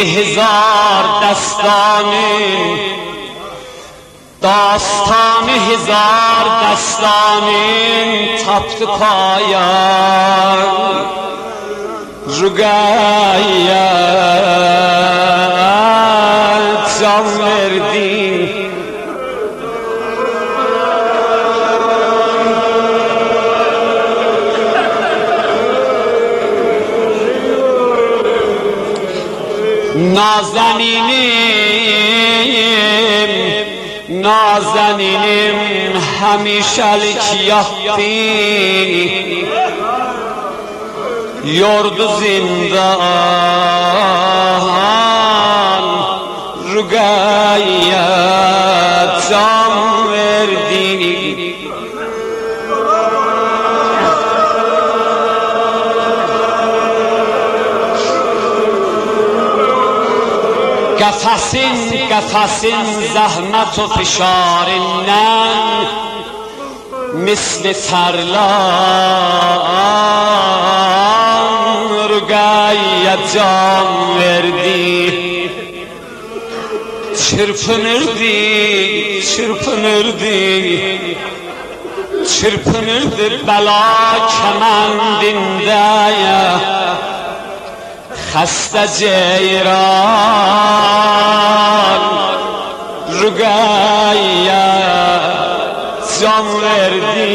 هزار داستان هزار دستانین taptı payam Rügayya can verdin Nazeninim həmişəlik yatdı Yordu zindan Rügayya can verdi Qəfəsin zəhmət o fişarindən Misli tərlan Rügayya can verdi Çırpınırdı bəla kəməndində Xəstə ceyran Rügayya can verdi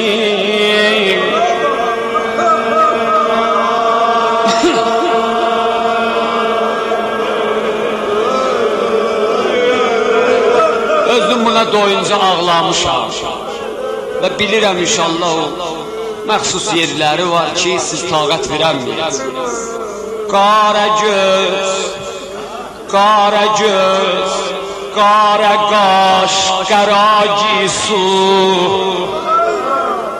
Özüm buna doyunca ağlamışam Və bilirəm inşallah o məxsus yerləri var ki siz taqət verəməyəcəksiniz Qara göz, qara qaş, qara gisu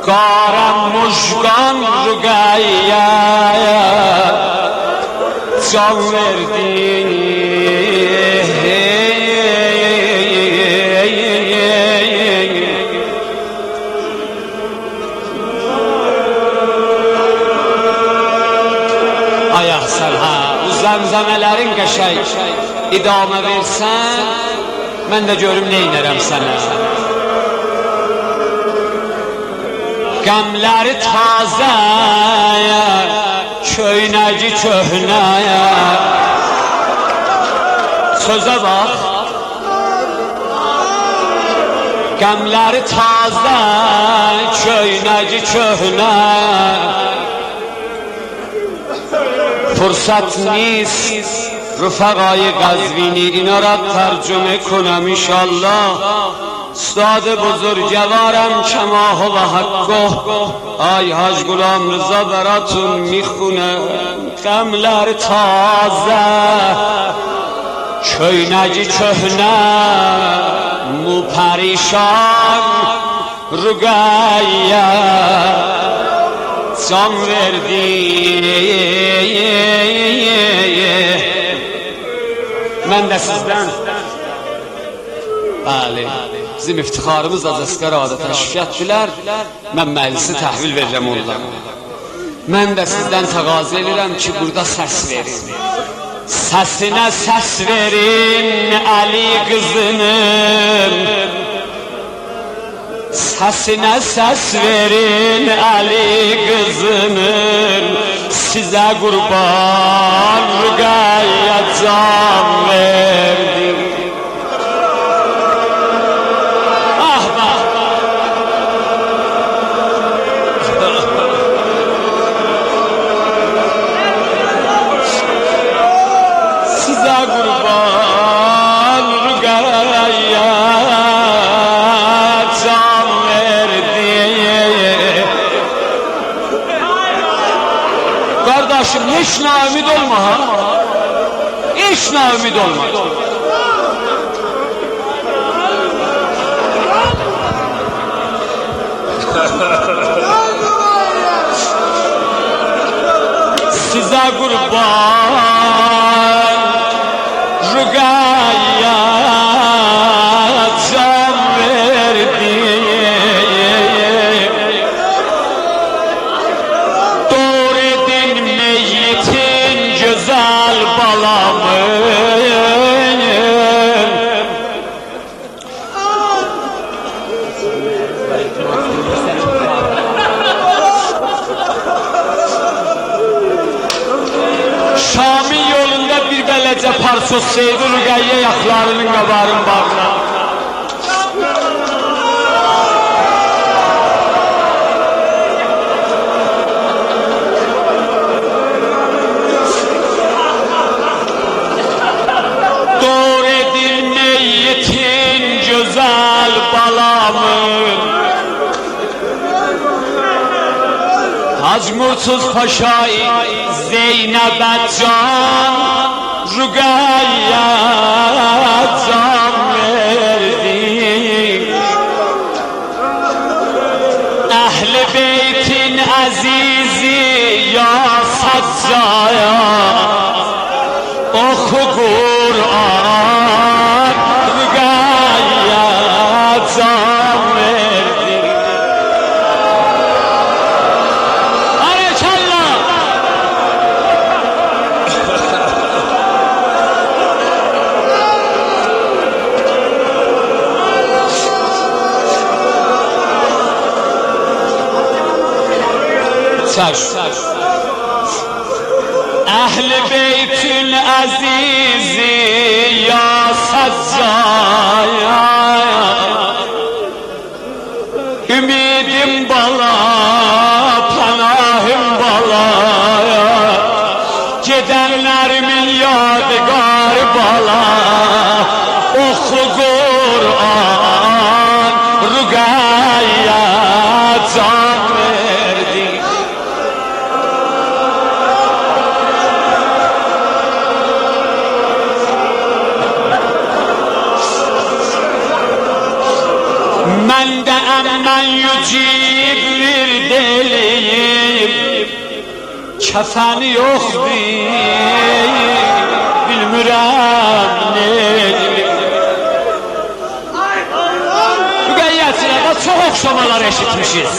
Qara mujqan Rügayya can verdi Zəmzəmələrin qəşəy idamə versən Mən də görüm neynərəm sənə Qəmləri tazəyə Köynəci köhnəyə Sözə bax Qəmləri tazə Köynəci köhnəyə Fırsat نیست رفقای قزوینی اینا را ترجمه کنم انشالله استاد بزرگوارم کماه و حقه آی حاج غلام رضا براتون میخونه غملر تازه köynəci köhnə mu pərişan Rügayya can verdi Mən də sizdən Bəli, bizim iftixarımız Azəskər adə təşrif etdilər Mən məclisi təhvil verirəm onlara Mən də sizdən təqazı edirəm ki burada səs verin Səsinə səs verin Əli qızının Səsinə səs verin Əli qızının Sizə qurban Rügayya can verdi Ah bak Sizə qurban Rügayya can Kardeşim hiç naümid olma ha. Hiç naümid olma. Size kurban Rügayya can verdi Doğru edin meyyitin güzel balamı beləcə parçoz sevdi Rüqəyyə yaxlarının qabarın bağına. Doğur edil meyyitin güzel balamın, Hacı Murtuz Paşa'yı Zeynep'e can, Rüqəyyə can verdi. Əhl-i beytin əzizi ya saccaya, oxu Qur'an, Rüqəyyə can verdi. Əhl-i beytün əzizi ya saccaya, ümidim bala, pənahim balaya, gedənlərimin yadigar bala, oxu Qur'an, Rüqəyyə can verdi. Mən də əmmən yücib bir deliyim, kəfəni yoxdur, bilmirəm neyim. Rüqəyyəçilərə çox oxşamalar eşitmişiz.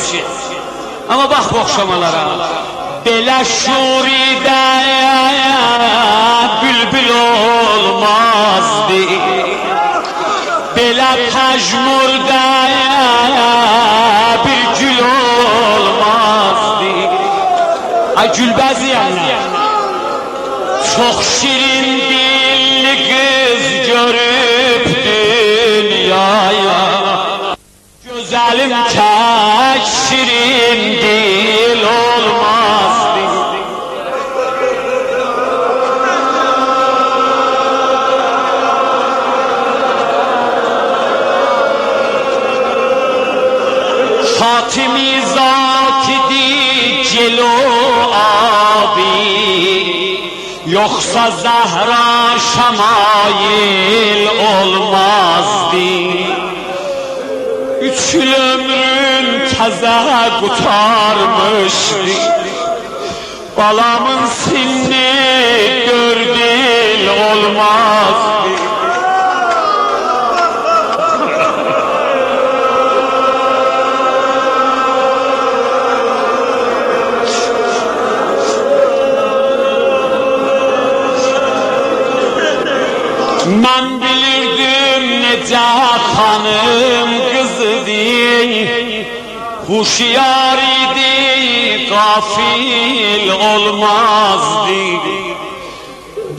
Amma bax bu oxşamalara. Belə şuridə bülbül olmazdı, belə pəjmurdə bir gül olmazdı. Ay Gülbəziyənlər, çox şirin dilli qız görüb dünyaya, gözəlim tək şirin dil olmazdı. Fatimi zatidi celo abi, yoksa Zahra şamayil olmazdı. Üç yıl ömrün təzə qutarmışdı, balamın sinni gördil olmazdı. Mən bilirdim necə xanım qızıdır, huşyar idi, qafil olmazdı.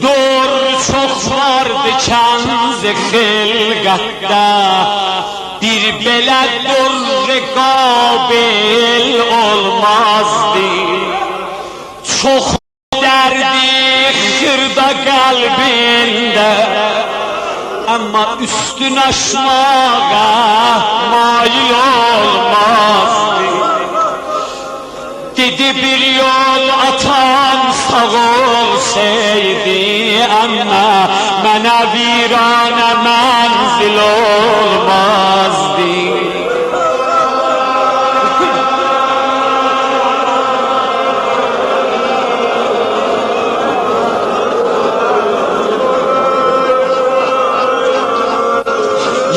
Doğru çox vardı kənz-i xilqətdə, bir belə doğru qabil olmazdı. Çox dərdi xırda qəlbində, amma üstün aşmağa mail olmazdı. Dedi bir yol atan sağ olsaydı, amma mənə viranə mənzil olmazdı.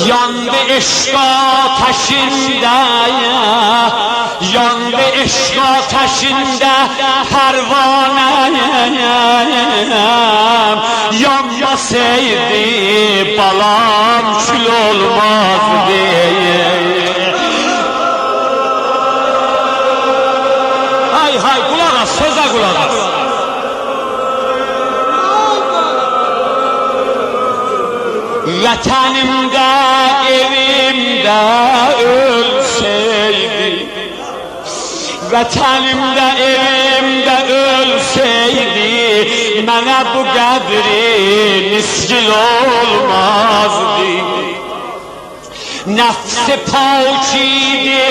Yandı eşq ateşində, yandı eşq ateşində pərvanəyəm. Yanmasaydı balam kül olmazdı. Hay hay, qulaq as, sözə qulaq as. Vətənimdə, evimdə ölsəydi, vətənimdə, evimdə ölsəydi, mənə bu qədri nisgil olmazdı. Nəfs-i pakidi,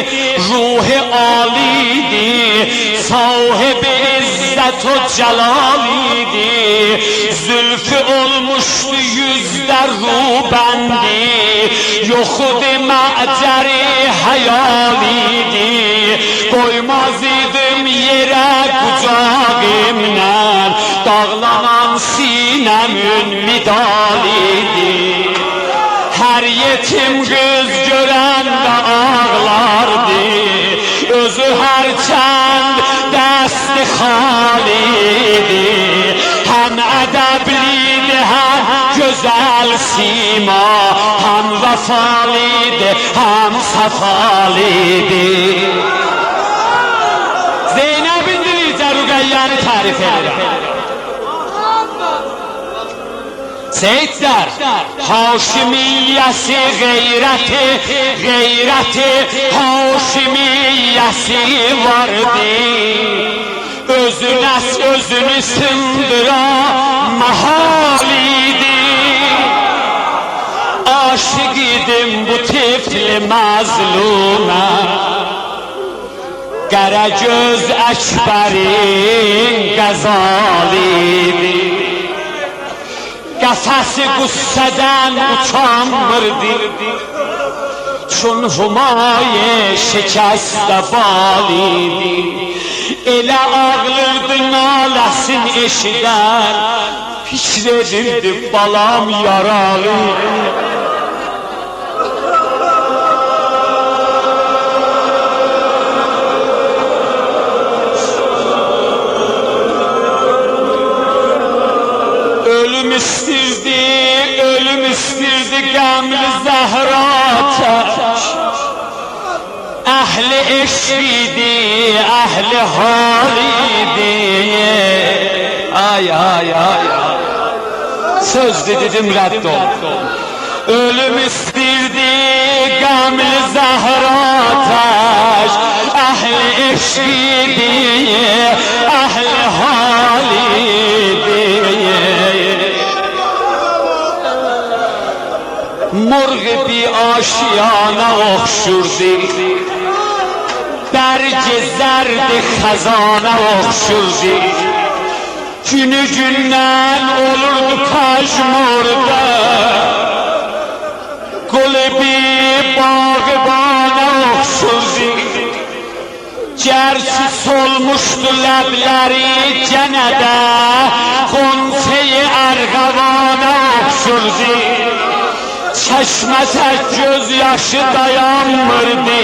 ruh-i alidi, sahib-i izzət o cəlalidi. Zülfü olmuşdu yüzdə rubəndi, yoxudu məcəri hayalidi. Qoymaz idim yerə qucağımdan, dağlanan sinəmin midalidi. Her yetim kız görəndə ağlardı, özü hərçənd dəsti xalidi. Həm ədəbliydi, həm gözəl sima, həm vəfaliydi, həm səfaliydi. Zeynəbin dilicə Rüqəyyəni tərif edirəm. Seyitler, Haşimiyyəsi gayreti, Haşimiyyəsi vardı. Özünü sındıra mahal idi. Aşık idim bu tifli mazluma, Qaragöz Əkbərin qəzalidi. Qəfəsi qüssədən uçanmırdı, çün humaye şikəstə balidi. Elə ağlırdı naləsin eşidən, fikr edirdi balam yaralı. Ölüm istirdi qəmli Zəhra tək. Əhli eşqidi, əhli halidi. Ay ay ay, sözdü dedim rədd ol. Ölüm istirdi qəmli Zəhra tək. Əhli eşqidi, əhli halidi. Murg bir aşiyana oxşurdu, Bərgi zərdi xəzana oxşurdu. Günü gündən olurdu Pəjmurda, Qulbi bağbana oxşurdu. Gerçi solmuşdu ləbləri cənədə, Xonçeyi ərğavana oxşurdu. Çeşme tek gözyaşı dayanmırdı,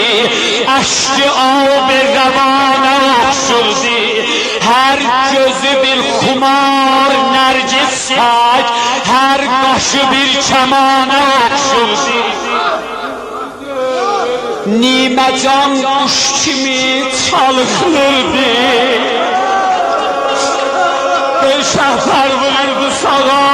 Eşki ağabey revana oxşurdu. Her gözü bir xumar nərgiz sək, Her qaşı bir kəmana oxşurdu. Niməcan quş kimi çalıqlırdı, Beşəhər vururdu sağa